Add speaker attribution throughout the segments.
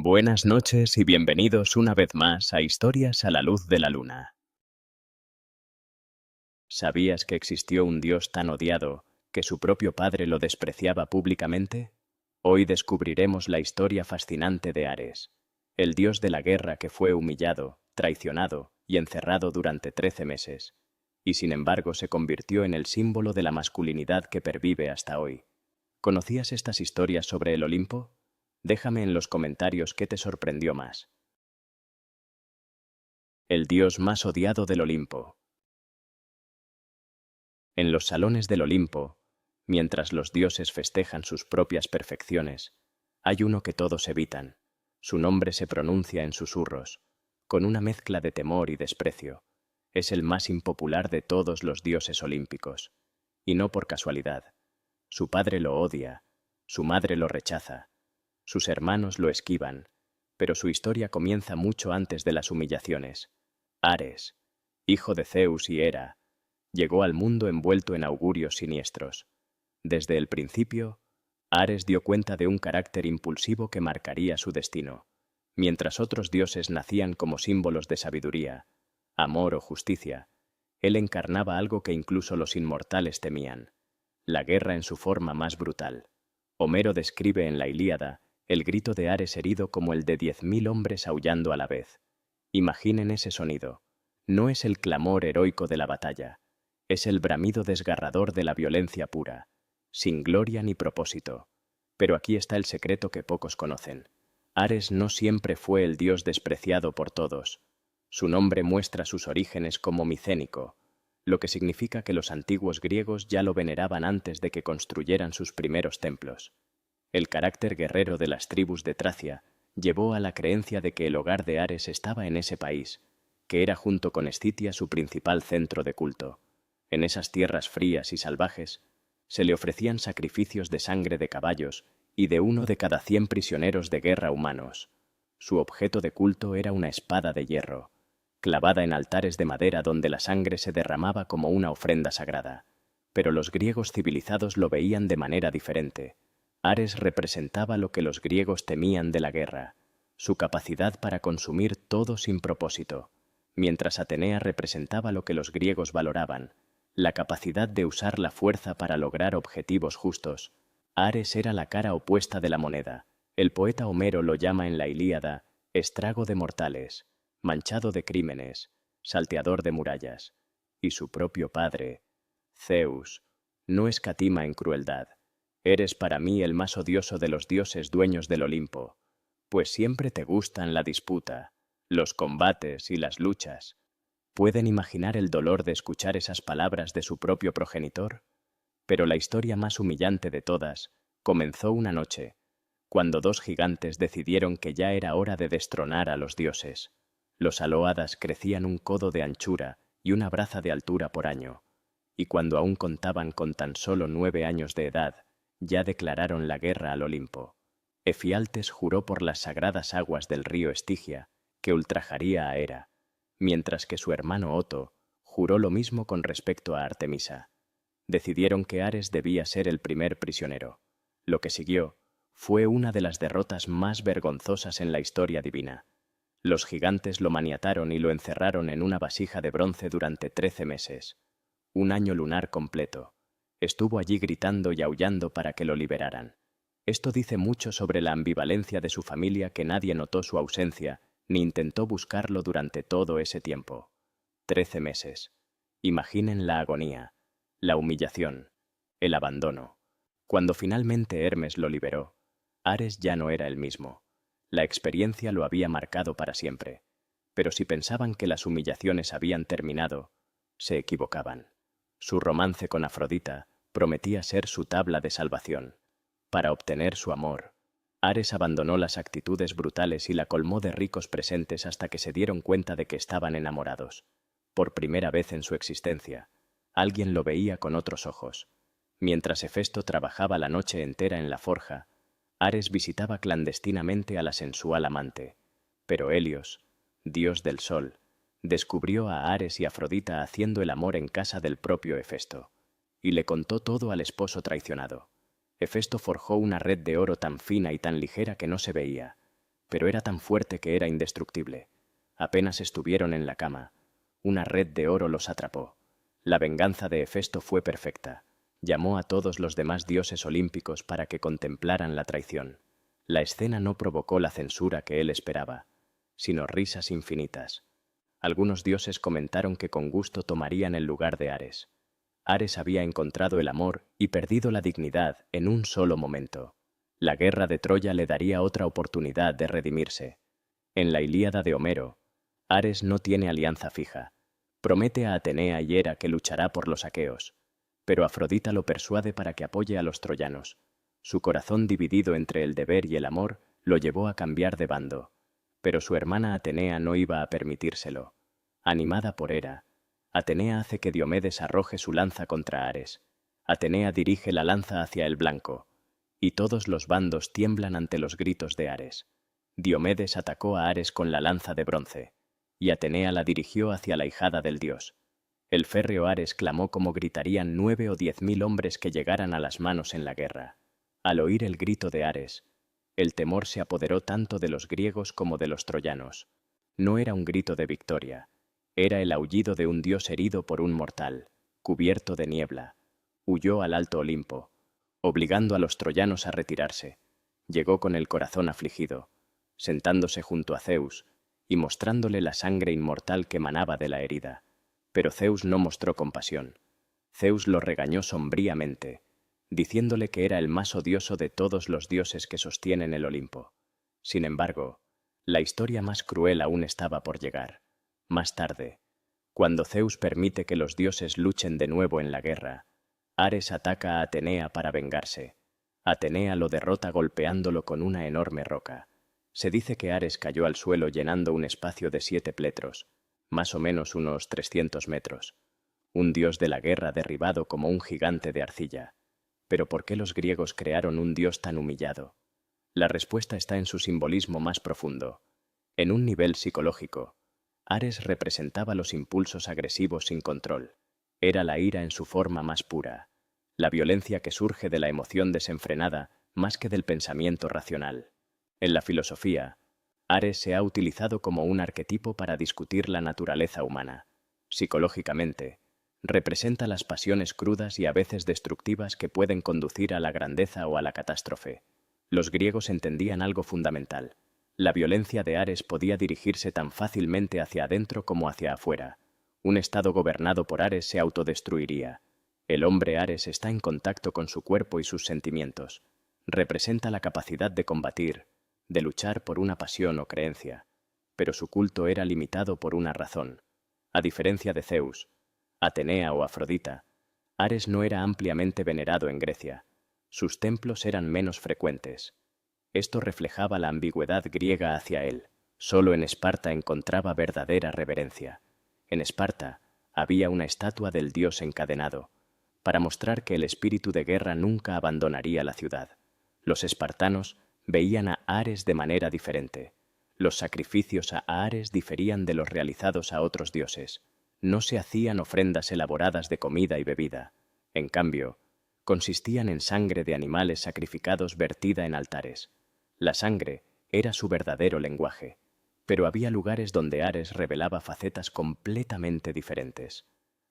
Speaker 1: Buenas noches y bienvenidos una vez más a Historias a la luz de la luna. ¿Sabías que existió un dios tan odiado que su propio padre lo despreciaba públicamente? Hoy descubriremos la historia fascinante de Ares, el dios de la guerra que fue humillado, traicionado y encerrado durante 13 meses, y sin embargo se convirtió en el símbolo de la masculinidad que pervive hasta hoy. ¿Conocías estas historias sobre el Olimpo? Déjame en los comentarios qué te sorprendió más. El dios más odiado del Olimpo. En los salones del Olimpo, mientras los dioses festejan sus propias perfecciones, hay uno que todos evitan. Su nombre se pronuncia en susurros, con una mezcla de temor y desprecio. Es el más impopular de todos los dioses olímpicos, y no por casualidad. Su padre lo odia, su madre lo rechaza, sus hermanos lo esquivan, pero su historia comienza mucho antes de las humillaciones. Ares, hijo de Zeus y Hera, llegó al mundo envuelto en augurios siniestros. Desde el principio, Ares dio cuenta de un carácter impulsivo que marcaría su destino. Mientras otros dioses nacían como símbolos de sabiduría, amor o justicia, él encarnaba algo que incluso los inmortales temían: la guerra en su forma más brutal. Homero describe en la Ilíada el grito de Ares herido como el de 10.000 hombres aullando a la vez. Imaginen ese sonido. No es el clamor heroico de la batalla, es el bramido desgarrador de la violencia pura, sin gloria ni propósito. Pero aquí está el secreto que pocos conocen. Ares no siempre fue el dios despreciado por todos. Su nombre muestra sus orígenes como micénico, lo que significa que los antiguos griegos ya lo veneraban antes de que construyeran sus primeros templos. El carácter guerrero de las tribus de Tracia llevó a la creencia de que el hogar de Ares estaba en ese país, que era junto con Escitia su principal centro de culto. En esas tierras frías y salvajes, se le ofrecían sacrificios de sangre de caballos y de 1 de cada 100 prisioneros de guerra humanos. Su objeto de culto era una espada de hierro, clavada en altares de madera donde la sangre se derramaba como una ofrenda sagrada. Pero los griegos civilizados lo veían de manera diferente. Ares representaba lo que los griegos temían de la guerra: su capacidad para consumir todo sin propósito, mientras Atenea representaba lo que los griegos valoraban: la capacidad de usar la fuerza para lograr objetivos justos. Ares era la cara opuesta de la moneda. El poeta Homero lo llama en la Ilíada estrago de mortales, manchado de crímenes, salteador de murallas. Y su propio padre, Zeus, no escatima en crueldad: eres para mí el más odioso de los dioses dueños del Olimpo, pues siempre te gustan la disputa, los combates y las luchas. ¿Pueden imaginar el dolor de escuchar esas palabras de su propio progenitor? Pero la historia más humillante de todas comenzó una noche, cuando 2 gigantes decidieron que ya era hora de destronar a los dioses. Los almohadas crecían 1 codo de anchura y 1 braza de altura por año, y cuando aún contaban con tan solo 9 años de edad, ya declararon la guerra al Olimpo. Efialtes juró por las sagradas aguas del río Estigia que ultrajaría a Hera, mientras que su hermano Oto juró lo mismo con respecto a Artemisa. Decidieron que Ares debía ser el primer prisionero. Lo que siguió fue una de las derrotas más vergonzosas en la historia divina. Los gigantes lo maniataron y lo encerraron en una vasija de bronce durante 13 meses. 1 año lunar completo. Estuvo allí gritando y aullando para que lo liberaran. Esto dice mucho sobre la ambivalencia de su familia, que nadie notó su ausencia ni intentó buscarlo durante todo ese tiempo. 13 meses. Imaginen la agonía, la humillación, el abandono. Cuando finalmente Hermes lo liberó, Ares ya no era el mismo. La experiencia lo había marcado para siempre. Pero si pensaban que las humillaciones habían terminado, se equivocaban. Su romance con Afrodita prometía ser su tabla de salvación. Para obtener su amor, Ares abandonó las actitudes brutales y la colmó de ricos presentes hasta que se dieron cuenta de que estaban enamorados. Por primera vez en su existencia, alguien lo veía con otros ojos. Mientras Hefesto trabajaba la noche entera en la forja, Ares visitaba clandestinamente a la sensual amante. Pero Helios, dios del sol, descubrió a Ares y Afrodita haciendo el amor en casa del propio Hefesto, y le contó todo al esposo traicionado. Hefesto forjó una red de oro tan fina y tan ligera que no se veía. pero era tan fuerte que era indestructible. Apenas estuvieron en la cama, una red de oro los atrapó. La venganza de Hefesto fue perfecta. Llamó a todos los demás dioses olímpicos para que contemplaran la traición. La escena no provocó la censura que él esperaba, sino risas infinitas. Algunos dioses comentaron que con gusto tomarían el lugar de Ares. Ares había encontrado el amor y perdido la dignidad en un solo momento. La guerra de Troya le daría otra oportunidad de redimirse. En la Ilíada de Homero, Ares no tiene alianza fija. Promete a Atenea y Hera que luchará por los aqueos, pero Afrodita lo persuade para que apoye a los troyanos. Su corazón dividido entre el deber y el amor lo llevó a cambiar de bando, pero su hermana Atenea no iba a permitírselo. Animada por Hera, Atenea hace que Diomedes arroje su lanza contra Ares. Atenea dirige la lanza hacia el blanco, y todos los bandos tiemblan ante los gritos de Ares. Diomedes atacó a Ares con la lanza de bronce, y Atenea la dirigió hacia la hijada del dios. El férreo Ares clamó como gritarían 9 o 10.000 hombres que llegaran a las manos en la guerra. Al oír el grito de Ares, el temor se apoderó tanto de los griegos como de los troyanos. No era un grito de victoria, era el aullido de un dios herido por un mortal, cubierto de niebla. Huyó al alto Olimpo, obligando a los troyanos a retirarse. Llegó con el corazón afligido, sentándose junto a Zeus y mostrándole la sangre inmortal que manaba de la herida. Pero Zeus no mostró compasión. Zeus lo regañó sombríamente, diciéndole que era el más odioso de todos los dioses que sostienen el Olimpo. Sin embargo, la historia más cruel aún estaba por llegar. Más tarde, cuando Zeus permite que los dioses luchen de nuevo en la guerra, Ares ataca a Atenea para vengarse. Atenea lo derrota golpeándolo con una enorme roca. Se dice que Ares cayó al suelo llenando un espacio de 7 pletros, más o menos unos 300 metros. Un dios de la guerra derribado como un gigante de arcilla. Pero ¿por qué los griegos crearon un dios tan humillado? La respuesta está en su simbolismo más profundo. En un nivel psicológico, Ares representaba los impulsos agresivos sin control. Era la ira en su forma más pura, la violencia que surge de la emoción desenfrenada más que del pensamiento racional. En la filosofía, Ares se ha utilizado como un arquetipo para discutir la naturaleza humana. Psicológicamente, representa las pasiones crudas y a veces destructivas que pueden conducir a la grandeza o a la catástrofe. Los griegos entendían algo fundamental. La violencia de Ares podía dirigirse tan fácilmente hacia adentro como hacia afuera. Un estado gobernado por Ares se autodestruiría. El hombre Ares está en contacto con su cuerpo y sus sentimientos. Representa la capacidad de combatir, de luchar por una pasión o creencia. Pero su culto era limitado por una razón. A diferencia de Zeus, Atenea o Afrodita, Ares no era ampliamente venerado en Grecia. Sus templos eran menos frecuentes. Esto reflejaba la ambigüedad griega hacia él. Solo en Esparta encontraba verdadera reverencia. En Esparta había una estatua del dios encadenado, para mostrar que el espíritu de guerra nunca abandonaría la ciudad. Los espartanos veían a Ares de manera diferente. Los sacrificios a Ares diferían de los realizados a otros dioses. No se hacían ofrendas elaboradas de comida y bebida. En cambio, consistían en sangre de animales sacrificados vertida en altares. La sangre era su verdadero lenguaje, pero había lugares donde Ares revelaba facetas completamente diferentes.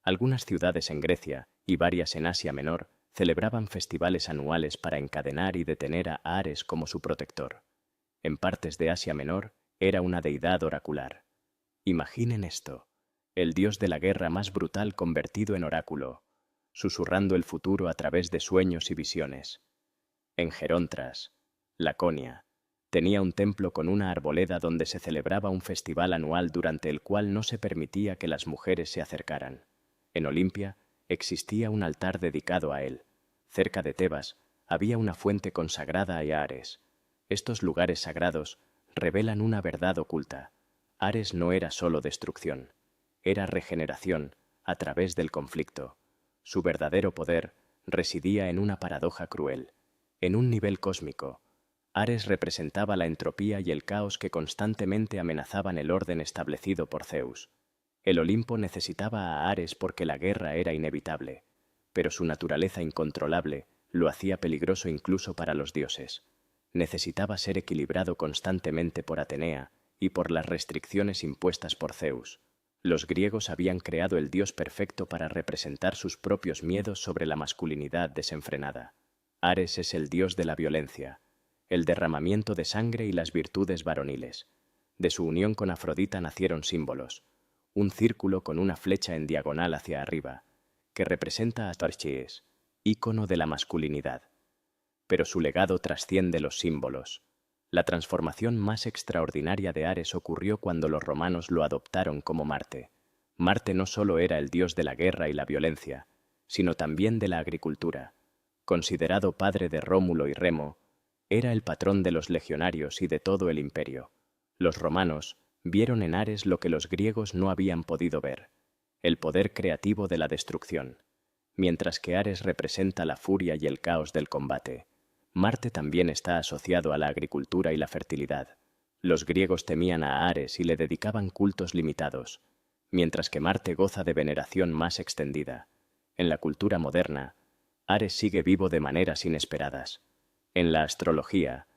Speaker 1: Algunas ciudades en Grecia y varias en Asia Menor celebraban festivales anuales para encadenar y detener a Ares como su protector. En partes de Asia Menor era una deidad oracular. Imaginen esto, el dios de la guerra más brutal convertido en oráculo, susurrando el futuro a través de sueños y visiones. En Geróntras, Laconia, tenía un templo con una arboleda donde se celebraba un festival anual durante el cual no se permitía que las mujeres se acercaran. En Olimpia existía un altar dedicado a él. Cerca de Tebas había una fuente consagrada a Ares. Estos lugares sagrados revelan una verdad oculta. Ares no era solo destrucción, era regeneración a través del conflicto. Su verdadero poder residía en una paradoja cruel. En un nivel cósmico, Ares representaba la entropía y el caos que constantemente amenazaban el orden establecido por Zeus. El Olimpo necesitaba a Ares porque la guerra era inevitable, pero su naturaleza incontrolable lo hacía peligroso incluso para los dioses. necesitaba ser equilibrado constantemente por Atenea y por las restricciones impuestas por Zeus. Los griegos habían creado el dios perfecto para representar sus propios miedos sobre la masculinidad desenfrenada. Ares es el dios de la violencia, el derramamiento de sangre y las virtudes varoniles. De su unión con Afrodita nacieron símbolos, un círculo con una flecha en diagonal hacia arriba, que representa a Astarchíes, ícono de la masculinidad. Pero su legado trasciende los símbolos. La transformación más extraordinaria de Ares ocurrió cuando los romanos lo adoptaron como Marte. Marte no solo era el dios de la guerra y la violencia, sino también de la agricultura. Considerado padre de Rómulo y Remo, era el patrón de los legionarios y de todo el imperio. Los romanos vieron en Ares lo que los griegos no habían podido ver, el poder creativo de la destrucción. Mientras que Ares representa la furia y el caos del combate, Marte también está asociado a la agricultura y la fertilidad. Los griegos temían a Ares y le dedicaban cultos limitados, mientras que Marte goza de veneración más extendida. En la cultura moderna, Ares sigue vivo de maneras inesperadas. En la astrología,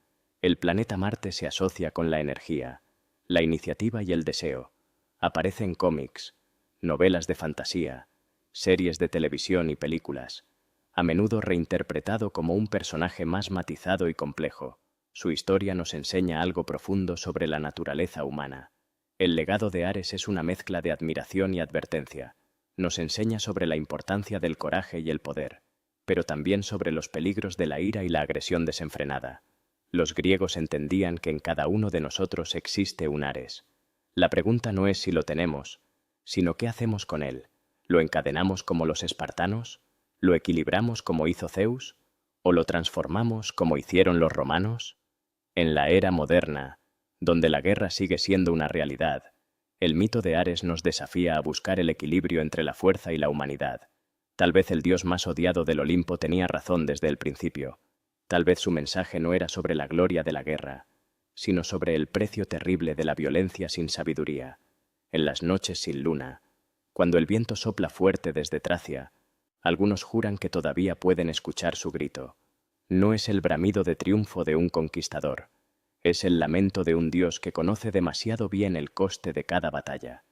Speaker 1: el planeta Marte se asocia con la energía, la iniciativa y el deseo. Aparece en cómics, novelas de fantasía, series de televisión y películas, a menudo reinterpretado como un personaje más matizado y complejo. Su historia nos enseña algo profundo sobre la naturaleza humana. El legado de Ares es una mezcla de admiración y advertencia. Nos enseña sobre la importancia del coraje y el poder, pero también sobre los peligros de la ira y la agresión desenfrenada. Los griegos entendían que en cada uno de nosotros existe un Ares. La pregunta no es si lo tenemos, sino qué hacemos con él. ¿Lo encadenamos como los espartanos? ¿Lo equilibramos como hizo Zeus? ¿O lo transformamos como hicieron los romanos? En la era moderna, donde la guerra sigue siendo una realidad, el mito de Ares nos desafía a buscar el equilibrio entre la fuerza y la humanidad. Tal vez el dios más odiado del Olimpo tenía razón desde el principio. Tal vez su mensaje no era sobre la gloria de la guerra, sino sobre el precio terrible de la violencia sin sabiduría. En las noches sin luna, cuando el viento sopla fuerte desde Tracia, algunos juran que todavía pueden escuchar su grito. No es el bramido de triunfo de un conquistador, es el lamento de un dios que conoce demasiado bien el coste de cada batalla.